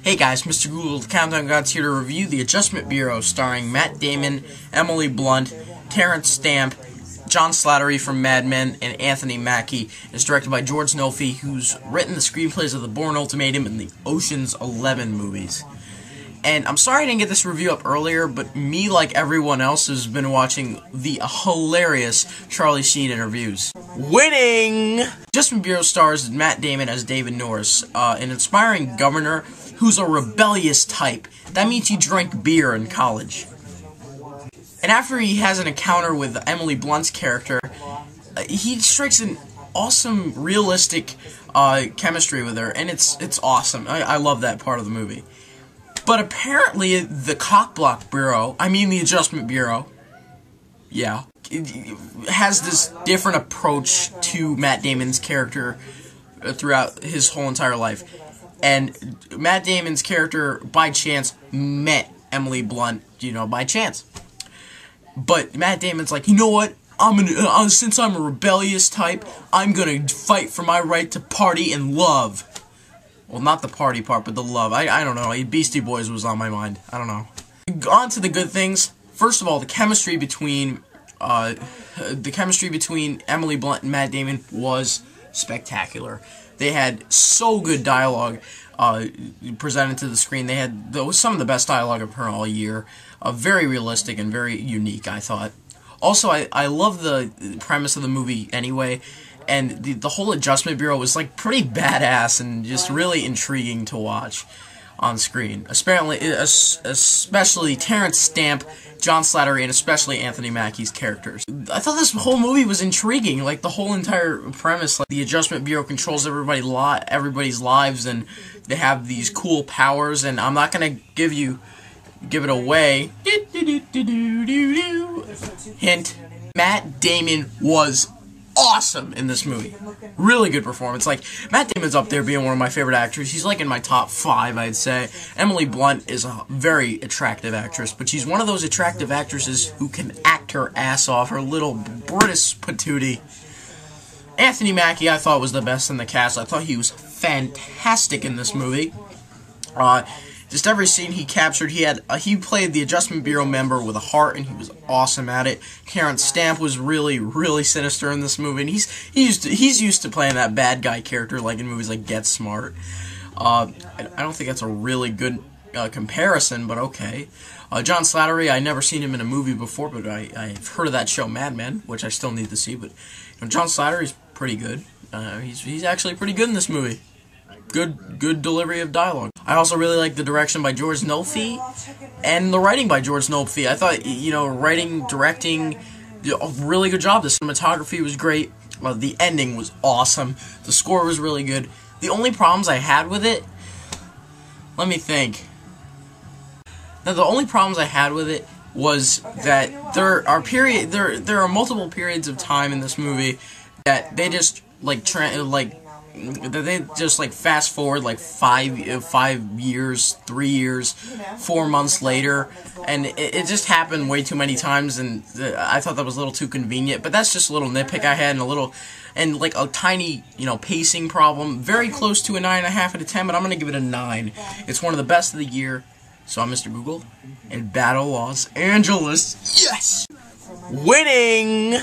Hey guys, Mr. Google, the Countdown God's here to review The Adjustment Bureau, starring Matt Damon, Emily Blunt, Terrence Stamp, John Slattery from Mad Men, and Anthony Mackie. It's directed by George Nolfi, who's written the screenplays of The Bourne Ultimatum and the Ocean's 11 movies. And I'm sorry I didn't get this review up earlier, but me, like everyone else, has been watching the hilarious Charlie Sheen interviews. Winning! Adjustment Bureau stars Matt Damon as David Norris, an inspiring governor who's a rebellious type. That means he drank beer in college. And after he has an encounter with Emily Blunt's character, he strikes an awesome, realistic chemistry with her, and it's awesome. I love that part of the movie. But apparently, the Cockblock Bureau, the Adjustment Bureau, yeah, has this different approach to Matt Damon's character throughout his whole entire life. And Matt Damon's character, by chance, met Emily Blunt, by chance. But Matt Damon's like, you know what? Since I'm a rebellious type, I'm gonna fight for my right to party and love. Well, not the party part, but the love. I don't know. Beastie Boys was on my mind. I don't know. On to the good things. First of all, the chemistry between Emily Blunt and Matt Damon was spectacular. They had so good dialogue presented to the screen. They had some of the best dialogue I've heard all year. Very realistic and very unique, I thought. Also, I love the premise of the movie anyway, and the whole Adjustment Bureau was like pretty badass and just really intriguing to watch on screen. Especially Terrence Stamp, John Slattery, and especially Anthony Mackie's characters. I thought this whole movie was intriguing, like the whole entire premise. Like the Adjustment Bureau controls everybody's lives, and they have these cool powers. And I'm not gonna give it away. Hint: Matt Damon was awesome in this movie. Really good performance. Like, Matt Damon's up there being one of my favorite actors. He's like in my top 5, I'd say. Emily Blunt is a very attractive actress, but she's one of those attractive actresses who can act her ass off, her little British patootie. Anthony Mackie, I thought, was the best in the cast. I thought he was fantastic in this movie. Just every scene he captured, he played the Adjustment Bureau member with a heart, and he was awesome at it. Terrence Stamp was really, really sinister in this movie, and he's used to playing that bad guy character, like in movies like Get Smart. I don't think that's a really good comparison, but okay. John Slattery, I never seen him in a movie before, but I've heard of that show Mad Men, which I still need to see. But John Slattery's pretty good. He's actually pretty good in this movie. Good delivery of dialogue. I also really like the direction by George Nolfi and the writing by George Nolfi. I thought, writing, directing, a really good job. The cinematography was great. The ending was awesome. The score was really good. The only problems I had with it, let me think. Now, the only problems I had with it was that there are multiple periods of time in this movie that they just fast forward like 5 years, 3 years, 4 months later, and it just happened way too many times, and I thought that was a little too convenient. But that's just a little nitpick I had, and like a tiny, pacing problem. Very close to a 9.5 out of 10, but I'm gonna give it a 9. It's one of the best of the year. So I'm Mr. Google, and Battle Los Angeles. Yes, winning.